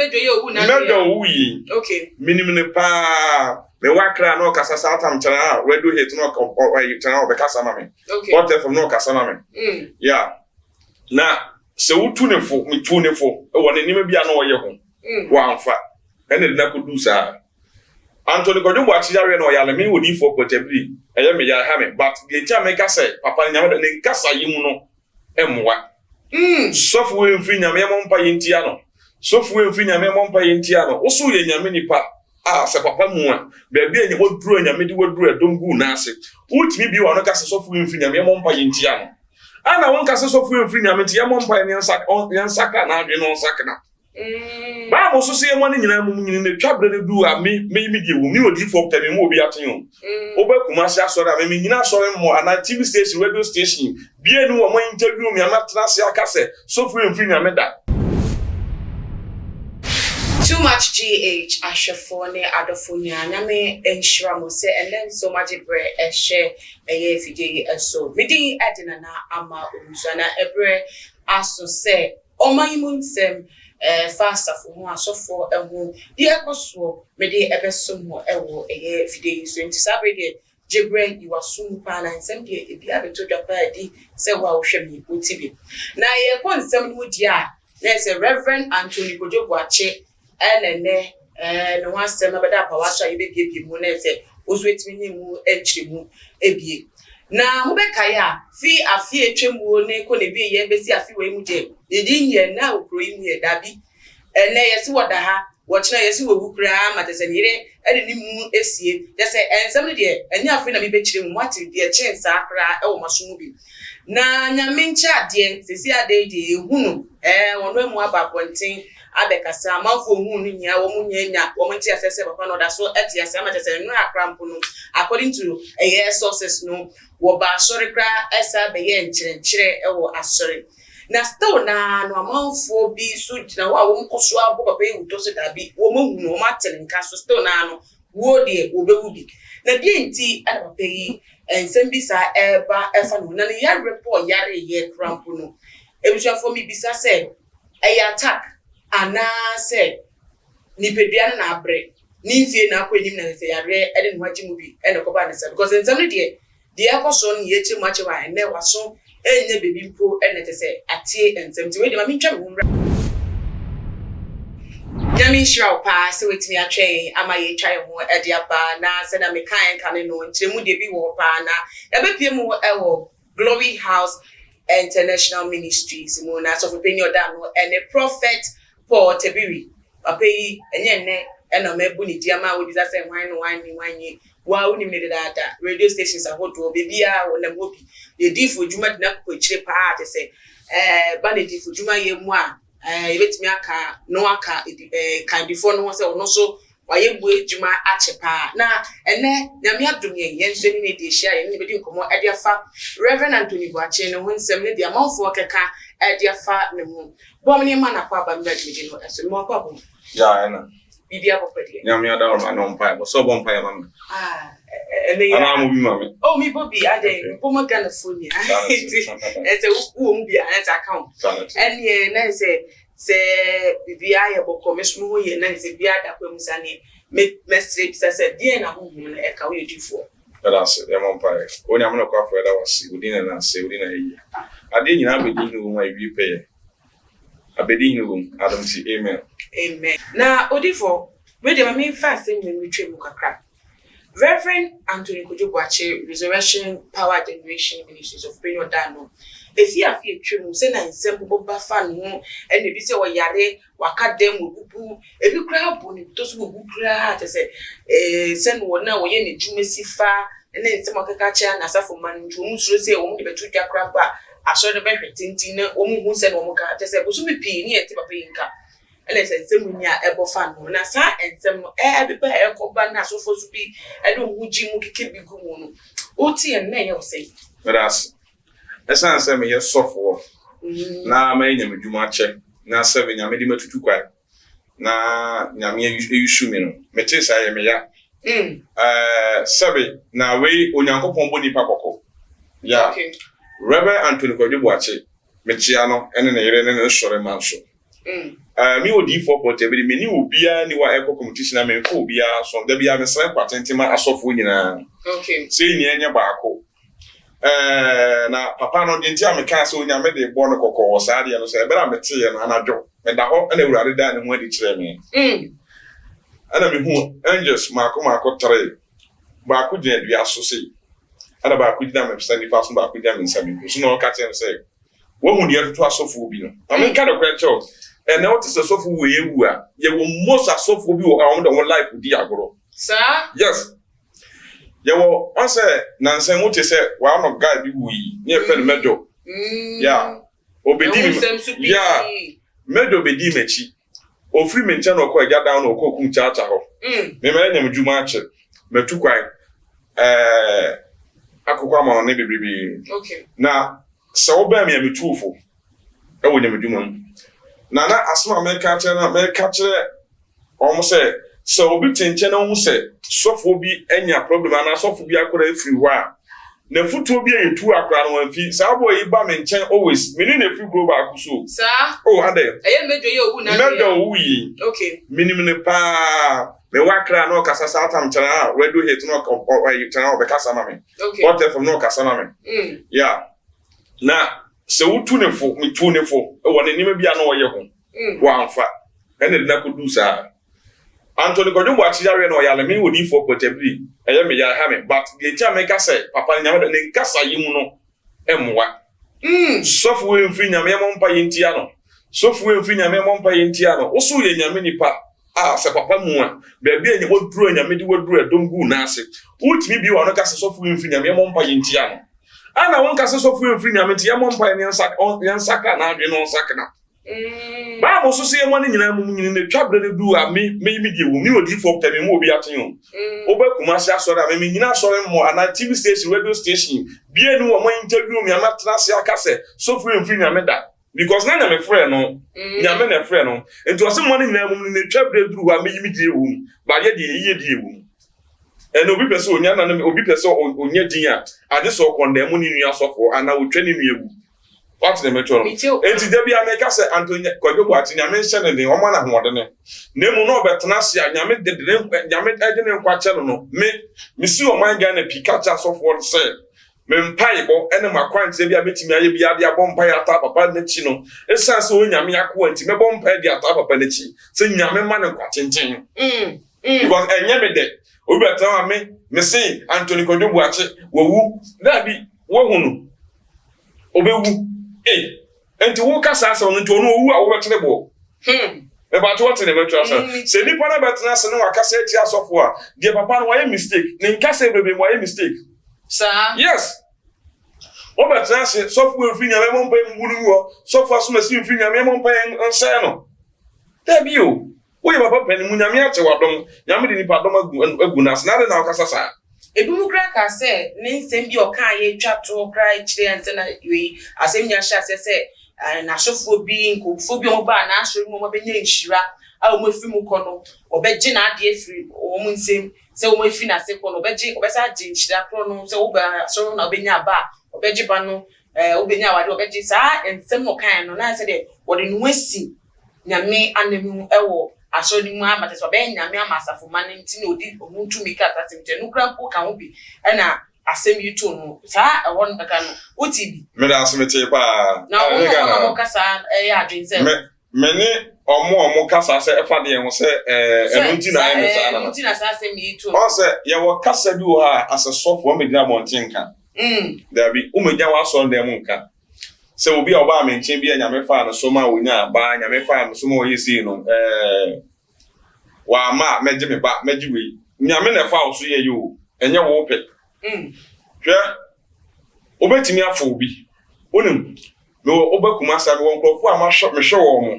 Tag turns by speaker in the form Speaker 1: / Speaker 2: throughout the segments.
Speaker 1: mejo ye owu na
Speaker 2: mejo owu yi
Speaker 1: okay
Speaker 2: minimum pa me wakra no kasa satam chana radio hit no chana obekasa ma me
Speaker 1: okay
Speaker 2: what if no kasa ma me yeah na se wutu ne fo mitu ne fo e wona nima bia no woye ho wa amfa ene de na kodu sa Anthony Kodwo Boakye yare no yale me wodi fo ko Tebiri eye me ya ha me but the time make say papa nyame ne nkasa yimu no emwa sofu we mfiri nyame mompa yentia no sofu we mfiri nyame mompa yentia no wo so ye nyame nipa se papa mu a baabi enye woduru nyame di woduru edongu na ase utimi bi wa no kasa sofu we mfiri nyame mompa yentia no ana won kasa sofu we mfiri nyame tia mompa yensaka na adwe no sakna ba mo so se mo ni nyina mu nyina ne twabre ne du a me die wo mi odi fo temi mo obi aten o obekuma se asore a me nyina asore mo ana TV station radio station bie nu wo mo interview mi amatra se akase sofu we mfiri nyame da
Speaker 1: too much GH ashafone adofonia nyame enshira mo se and then so much bre ehye eye fidie eso midi edina na ama omusana ebre aso se omayimunsem fasta for ho asofo ehu di ekoso medi ebesom ho ewo eye fidie so nti sabre de jebre yiwasum pa na nsem de ebi abeto dwapa di se wa wo hwemi otibi na ye konsem no di a na se Reverend Anthony Kodwo Boakye enene no wasem abeda pa washa yebebie mu na se ozuetimi ni mu enchirimu ebie na mobeka ya fi afi etwemu ne ko ne bi ye besi afi we mu je yedi nye na okro yi mu ye dabi ene yesi woda ha wochina yesi we wukura matesenire ede ni mu esie yese ensem de enya afi na bi bechire mu mati de chensa akra e wo masomu bi na nyamencha de sesi ade de ehunu wono mu ababonten abekasa amanfo hunu nya wo munyanya wo mti asese papa no da so eti ase amatese no akrampo no according to sources no wo ba asori kra esa be ye nkyire ewo asori na still na no amanfo bi so gina wo nkoso abo papa yi wuto so dabi wo mahunu wo matele nka so still na no wo de wo bewu bi na bi enti ana papa yi ensem bi sa eba efa no na ya report yare ye krampo no ebusafo mi bisa se attack ana se ni pedua na abre ni mfie na akwanim na se yare ede no haji mu bi ene ko ba na se because ensem de akoso no ye chimu ache wa ene waso enye bebi mpo ene te se atie ensem ti we de ma mentwa me humra nyami shraw pa se wetimi atwe ama ye twa ye ho ede aba na se na me kan no ntiremu de bi wo pa na ebepie mu ewo Glory House International Ministries mu na so fepeni oda no ene prophet for Tebiri papai enye ne ena mebu ni diama wo disa se wanye wa uni me dada radio stations ahodo bebia wona mobi ye difo djuma dina ko chire pa te se ba ne difo djuma ye mu a ebetimi aka no aka kan before no se ono so waye bu djuma ache pa na ene nyame adom ye yenso ni ne de hia ye ne bedi nkomo ade afa Reverend Anthony Boakye ne ho nsem ne de amanfo keka ade afa ne ho bom ne ma na kwa ba mra de no eso mo kwa bom
Speaker 2: ya ena
Speaker 1: bibia bopede
Speaker 2: nyame ada ro na mpa bo so bompa ya mama
Speaker 1: ene
Speaker 2: ana mo bi mama
Speaker 1: oh mi bobi ade bomo gana phone ya ese wo mu bia ese account ene na se bibia ya boko mesmu ho ye na se bia da kwa musane mestre se die na ho hu na e ka wo yedifo
Speaker 2: that's the mpa o nyame no kwa fo da wasi udina na se udina yi ade nyina abedi no wo ayi pe abedi no adam si amen
Speaker 1: na odifo we de ma me fast me twemu kakra Reverend Anthony Kodwo Boakye Resurrection Power Generation Ministries of Benyo Dano efi afi twemu se na nsem boba fa no ene bi se wo yare wakadem obubu ebi kra bo ni to so obubu kra te se se no na wo ye ne dwumesi fa ene nsem okaka cha na safo man dwum suro se wo de betu dwa kra ba aso de be hwetintin na wo mu hu se no mo ka te se busu bi pi ni eti papa yinka ele se nsem nya ebo fa no na sa nsem no be ba ekoba na so fo su bi ede mu ji mu kike bi gu mu no oti en na ye wo se
Speaker 2: that's esa se me ye sofo na ma nya medwuma che na se be nya me di matutu kwa na nya me yusu me no me che sa ye me ya sebe na we onyankopon boni pa kokko ya okay. Reverend Anthony Kodwo Boakye me chia no ene na yere ne sore manso Me odi for Tebiri me ni obia ni wa eco competition na me ko obia so da bia me sra kwatentima asofo nyina.
Speaker 1: Okay.
Speaker 2: Say ni enya baako. Na papa no de ntia me ka so nya me de bo no kokko sa de no so e bera me te ye na anadwo. Me da ho na ewurade da ne ho adi kire me. Ana me hu angels maako tare. Baako de adua so sei. Ana baako de na me pesa ni fa so baako de me nsabi. So no ka tell say wo hu de to asofo bi no. I ka de kwecho. And now it is a soft way you will most a soft will be around the one life with Diagoro.
Speaker 1: Sir?
Speaker 2: Yes. You will answer Nansen what you say, well, not guy be we near Fed Meadow. Yeah. Obedi. Yeah. Meadow be dimechi. O free mention or quite get down or cook charter. Memoriam Jumache. Metuquai. Akukama maybe be.
Speaker 1: Okay.
Speaker 2: Now, so bear me a bit truthful. I would never do. Nana asma me catcher almost say so obi tenchen on say sofo bi enya problem ana sofo bi akora free wa na futu bi etu akora no anfi sa boy iba me nchen always me ni free go back so
Speaker 1: sir
Speaker 2: oh ade
Speaker 1: eye mejo ye owu na
Speaker 2: mejo owu yi
Speaker 1: okay
Speaker 2: minimum ne pa me wa kra no kasa sa tam chana we do hit no chana be kasa na me
Speaker 1: okay
Speaker 2: what if no kasa na me yeah na se wutu ne fo mitu ne fo wo ne nima bia na wo ye ho wa amfa ene de na kodu sa Anthony Kodwo Boakye yare na oyale me wodi fo Tebiri eye me ya ha me but the tia me ka say papa nyame de ne nkasa yimu no emwa sofu we mfiri nyame mompa yentia no sofu we mfiri nyame mompa yentia no wo so ye nyame nipa se papa mu a be bia nye woduru nyame di woduru edongu na ase utimi bi wa no ka say sofu we mfiri nyame mompa yentia no ana won kase so fu free nyame tie mo mpa ne nsaka na adwe no nsaka na ba mo so se mo ne nyina mu nyina ne twabre ne du a me die wo mi odi for temi mo obi aten o ba kuma se asore a me nyina asore mo ana TV station radio station bia nu wo mo interview mi amatra se akase so fu free nyame da because na me friend no nyame na friend no enti o se mo ne nyina mu ne twabre du a me die wo ba ye die wo and obi person onya na obi person onya din a ade so condemn ni nua sofo ana wotwa ni nua gu what the metro enti da bia me ka se Anthony Kodwo Boakye nyame hye ne den o ma na hoode ne na mu no betena se a nyame de nyame ade ne nkwache no me si o man ga na pikacha sofo se me mpai bo ene makwante bia betimi aye bia de abom mpai ata papa na chi no esan se o nyame akwa nti me bom mpai de ata papa na chi se nyame ma ne nkwache because enye me de obi atama me say Anthony Kodwo Boakye wowu na bi wo hunu obewu enti wo kasa asa no nti ono owu a wo betere bo e ba to what ne metro asa se ni pana betena se no akasa eti asofo a de papa no why mistake ne nkasa ebebe mo why mistake
Speaker 1: sir
Speaker 2: yes o betena se sofo efri nyame mo mpa ngunu wo sofo aso na si efri nyame mo mpa nsa no da bi o wo ye papa pani mu nyame ache wadom nyame de nipa dom agu na na na okasa sa
Speaker 1: ebimu kra ka se ne nsem bi oka ye twato kra kire nse na we asem nya sha se na sofo bi nkofo bi o ba na asori mo be nya nhira a o mafi mu kono obeje na ade afiri o mu nsem se o mafi na se kono obeje obesa age nhira kro no se o ba asori na obenya ba obeje ba no obenya wade obeje sa nsem no kan no na se de wode no asi nyame anemu ewo asori mu amate so be nyame amasafo mane nti na odi omuntu mika atasem te nukra mpo ka ho bi na asem yuto no sa e won beka no otibi
Speaker 2: me da asmete pa
Speaker 1: na o kasa ya adwense
Speaker 2: me ni omo kasa se efa de ho se enu nti na enu sa na
Speaker 1: nti na sa asem yuto
Speaker 2: o se ye wo kasa bi wo ha asesofo o medina montenka da bi o medja wa so ndem nka se obi oba me nchen bi nyame fa no so ma wonya ba nyame fa no so ma oyesi no wa ma meje me ba meje we nyame na fa so ye yo enye wo pe hwe obetimi afọ obi onim me obakuma sa me won krofo ama hwe me hwe wo mo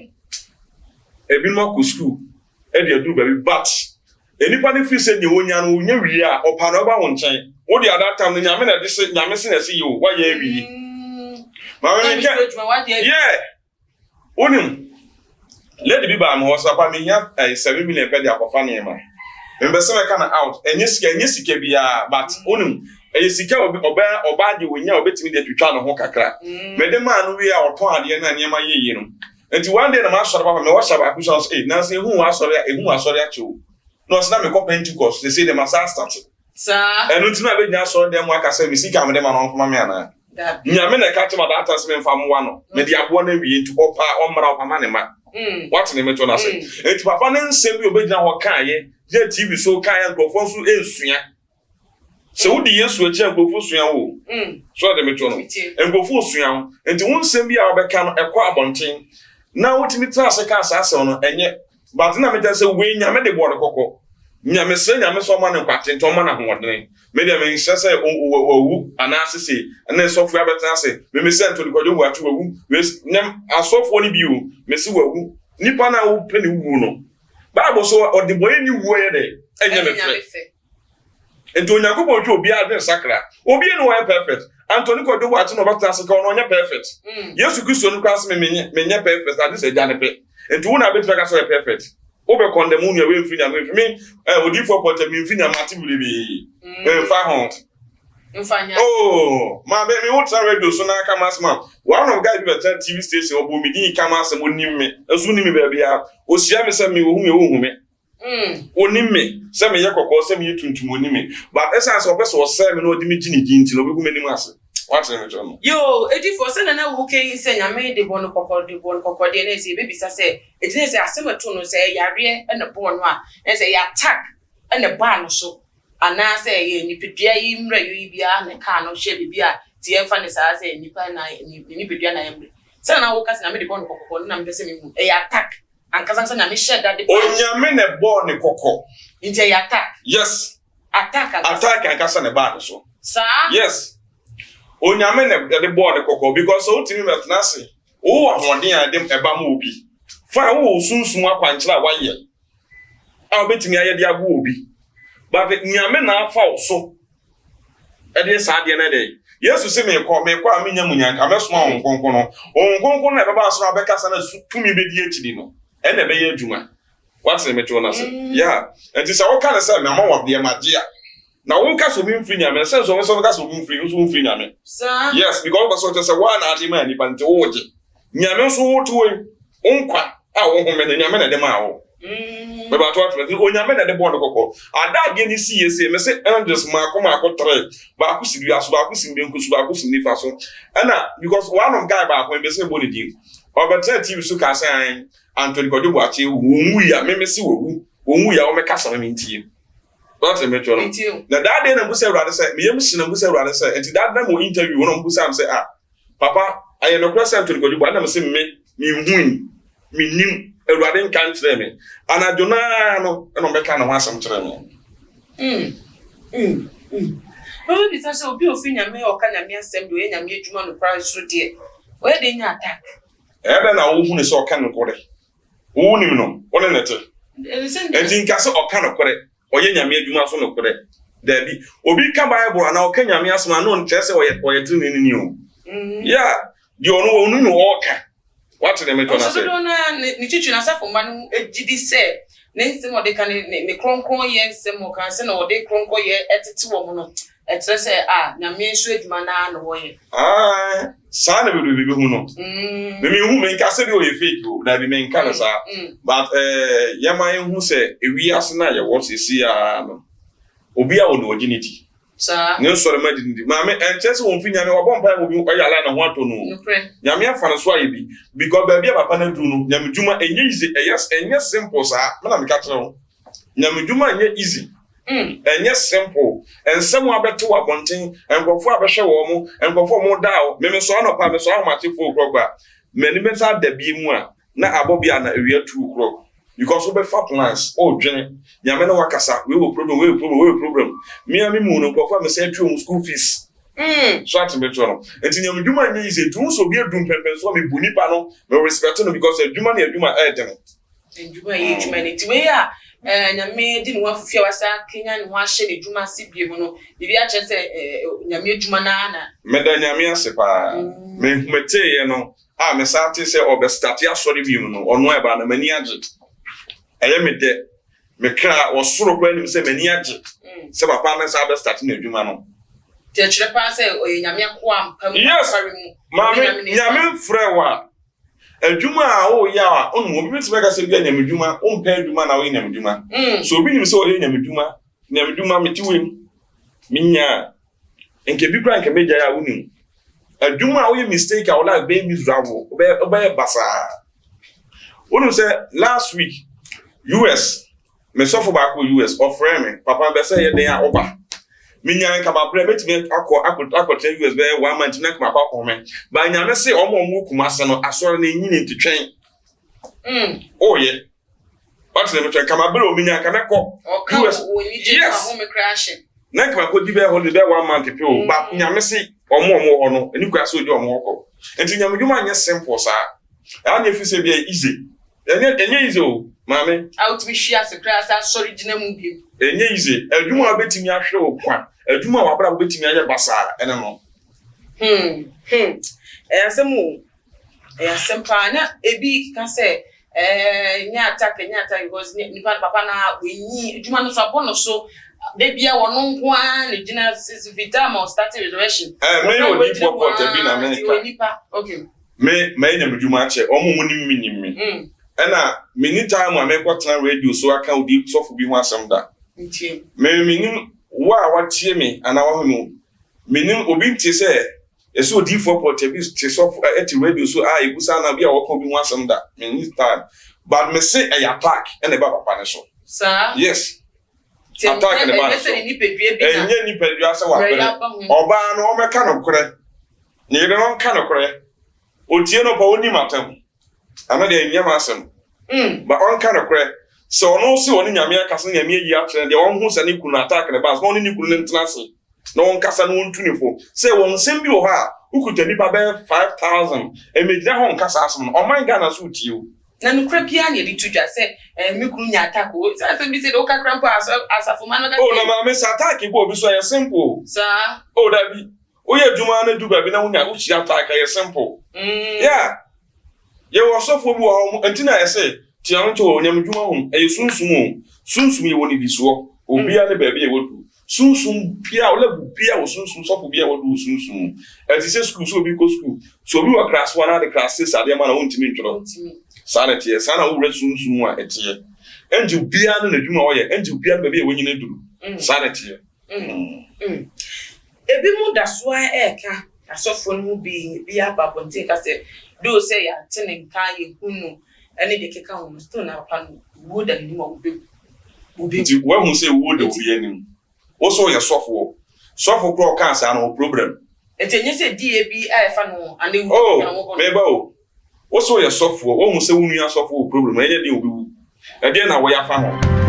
Speaker 2: ebi mo ku school e de adu ba bi but enipa ne fi se ne wonya no wonya wi a opa no ba won chen wo de ada tam ne nyame na de se nyame se na se yo wa ye bi yeah onim lady bi ba mo so pa me nya 7 million pe de akofa ne ma mbese me kana out enye sika bia but onim sika oba de wonya obetimi de twitwa no ho kakra me de ma no wi a oton ade na ne ma yeye no Enti one day na ma sɔre papa me wa shaba ku so eh na se ehu wa sɔre a chew no se na me ko Pentecost they say them must start
Speaker 1: sir
Speaker 2: enu ti na be nya sɔre dem aka say me sika me dem na on fama me ana nyame na ka chema that time me fam wa no me de abo na wie nti opa omra opama ne ma what ne me to na say enti papa ne nsem bi obegyina ho kan ye TV so kan ya nkofo so ensua se wodi Yesu achi nkofo sua wo so de me to no nkofo sua enti won nsem bi a obeka no ekɔ abonten na wotimi trase ka asase no enye but na me just say we nyame de bɔre kokɔ nyame se nyame so ma ne kwate nto ma na hoɔden me de me nhyɛ sɛ owu ana asese na sɔfo abɛtena se me sɛ nto de kɔdwo bu atu owu nyam asɔfo ni bi o me se owu nipa na wo pɛ ne wu no Bible so ɔde bɔye ni wu ye de enye me fɛ ento Onyankopɔn twa obi adwen sakra obi no wɔ perfect Anthony Kodwo bu atu no bɛtena se ka ɔno nya perfect Yesu Kristo no kwase menye perfect ade se gya ne pɛ ento wo na betwa ka so perfect obe condemn unu we mfiri nyame mfiri odifo pɔtɛ mi mfiri nyame ati bibi fa ho
Speaker 1: mfanya
Speaker 2: ma be me wo tra radio so na aka masma one of guys be tell TV station obo mi din ka masem onim me azu ni me ba bia o sia me se me wo hu me onim me se me ye kokɔ se me yituntum onim me but essence of person was say me no odi me gini din ti no be gu me nim ase what me no
Speaker 1: yo edifo se na wo ken se nyame de bon kokɔ de na se be bisa se edine se asemato no se yare na bon no a na se ya attack na ba no so ana se ye nipedua yi mra yi bia na ka no hye bibia ti emfa ne sa se nipa na nipedua na yemre se na wo ka se na me de bon kokɔ na me se me hu e attack ankaza se na me hye da de
Speaker 2: onyame ne bon ne kokɔ
Speaker 1: nti e attack
Speaker 2: yes
Speaker 1: attack
Speaker 2: ankaza ne ba no so
Speaker 1: sir
Speaker 2: yes onyame ne de bon ne kokɔ because so timi metna se wo ahoden a dem eba ma obi fa wo sunsun akwankyera wa ye a obetimi aye de agwo obi but nyame na afa so e de sa de na de Yesu se me kɔ a menya munyanka mesoma onkonko no onkonko na beba so abeka sa na tumi be di ekidi no e na be ye adwuma what me to na say yeah and this all kind of say me ma wo de magia na won ka so mi mfiri nyame say so so ka so mi mfiri nyame
Speaker 1: sir
Speaker 2: yes because so say one ade man ni bante wo je nyame so wo to onkwa a wo ho me na nyame na de ma wo me ba to atwe onyame na de bon kokɔ ada ge ni si yesi me say angels ma akɔ tre ba ku si dua so ba ku si mbenku so ba ku si nifa so na because one of guy ba akɔ be say body din obetre TV so ka say Anthony Kodwo Boakye wo ya me si wo ya wo me ka sa me ntie what me to no na that day na bu say urade say me yem si na bu say urade say enti that na mo interview no bu say am say papa aye no cross Anthony Kodwo Boakye na me say me nim urade nkan kire me anajo na no me ka na ho asem kire me
Speaker 1: Baba bisa se obi ofi nyame o ka nyame asem do ye nyame adwuma no pra so de we de nya attack
Speaker 2: ebe na wo hu ne se o ka no kore wo nim no wona nete enti nka se o ka no kore o ye nyame adwuma so no kore da bi obi ka Bible ana o ka nyame asem ana on kire se o ye tiri ni o yeah di onu no o ka what the me to na say
Speaker 1: so do na ni chichu na safo ma no ejidi se ne nsem o de ka ne kronkron ye nsem o kan se na o de kronkron ye etete wo mo no etre se nyame nso adwuma na no wo ye
Speaker 2: sa na be hu no me hu me nka se de o ye fake o na bi me nka no sa but yama hu se ewi ase na ye wo se si no obi a wo no originity
Speaker 1: sa
Speaker 2: ne so ma di ma me enchese won fi nyame wa bompa obi o yala na ho ato no nyame afa no so aye bi because ba bia papa na du no nyame dwuma enye easy enye simple sa me na me ka tere no nyame dwuma enye easy enye simple ensem abeto abonten enkofo abehwe wo mo enkofo mo daaw me so anopa me so ahomate fo krogba mani be sa da bi mu a na abobia na ewia 2 krog because we be fa plans o dwene nyame na wakasa we wo problem me mu no enkofo me say twa school fees so at me to no enti nyame dwuma nyi ise tu so bi edum pempen so me bunipa no me respect no because edwuma na edwuma edene
Speaker 1: edwuma ye edwuma ni ti we ya nyame di no afufia wasa Kenya no ahye ne dwuma sibie mu no bibi a che se nyame dwuma na
Speaker 2: meda nyame ase pa me humete ye no me sate se obestati asori bi mu no ono eba na mani age eye me de me kra osoro kwa nim se mani age se papa na sa obestati na dwuma no
Speaker 1: te chere pa se nyame akwa ampa mu
Speaker 2: yes nyame frewa adwuma a o ya onu obi betu meka se bia nyamedwuma o mpa adwuma na o nyamedwuma so obi nim se o nyamedwuma metiwem minya enke bi kra nke meja ya wonim adwuma o ye mistake a o like be miserable obey basa onu say last week US me sofo ba ko US offer me papa be say ye den a oba minya nka ba bre betimi akọ US be 1 month na kuma akọ me ba nyame se omo kuma se no asore na nyini ntitwen oh ye but le metwe kama bre o minya nka mekọ US
Speaker 1: yes me crashing
Speaker 2: na kuma ko di be holiday 1 month pe o ba nyame se omo ho no eni kwa se ojo omo okọ enti nyame dwuma anya simple sa a na fi se be easy enye easy o mame
Speaker 1: out be share se crasa sorry gina mu bi
Speaker 2: enye easy adwuma betimi ahwe o kwa adwuma wa bra betimi aye basa ene no
Speaker 1: asemu asempa na ebi ka se nya attack because ni papa na wenyi adwuma no so abono so de bia wono nko a ne gina vitam or start reservation
Speaker 2: me o di for port bi na America
Speaker 1: okay me
Speaker 2: nyamedwuma ache omo munim ena mini time a mekọtana radio so aka odi sofo bi ho asem da
Speaker 1: ntie
Speaker 2: me minim wa tie me ana wa hono minim obi ntie se eso odi for port bi tie sofo eti radio so a ebusa na bia wo ko bi ho asem da mini time but me say e attack ena ba papa ne so
Speaker 1: sir
Speaker 2: yes attack ena ba so enye ni pedua se wa pere oba no o meka no kore ni ire no nka no kore otie no pa oni matam ana de nyama asem but on kind of credit so no see oni nyame akasa nyame yi atre de on hu se ne kunu attack ne bas no ni kunu ntnase no on kasa no ntunifo say won sem bi o ha ukuta ni ba 5000 emejira ho nkasa asem no o man Ghana so tio
Speaker 1: na no kra bia ne di tudwa say me kunu nya attack o say be say o ka krampo asafo man ga
Speaker 2: oh na ma me attack bo obi so ya simple
Speaker 1: sir
Speaker 2: oh da bi o ye dwuma na du ba bi na hunya o chi attack ya simple yeah ye wo sofo bi wo antina ye say ti an to nyamdwuma hom e sunsum ye woni bisuo obi a ne ba bi ye wodu sunsum bia o lebu bia o sunsum sofo bia wodu sunsum e ti say school so obi ko school so obi wa class 1 na the class 6 ade ma na wontimi ntworo sanity sana wo re sunsum a etie enji bia no na dwuma wo ye enji bia no ba bi ye wonyi na duru sanity
Speaker 1: ebi mu da so a eka asofo no bi ababonte ka se do say ya tene nka ye hunu ene de keka ho sto na papa no wo da ni mo obi
Speaker 2: ti wo hu say wo da wo ye nim wo so ye sofo pro cancer no problem
Speaker 1: enye se die bi fa no ane
Speaker 2: wo na wo me ba wo so ye sofo wo hu say wo nua sofo problem enye de obi wu e de na wo ya fa ho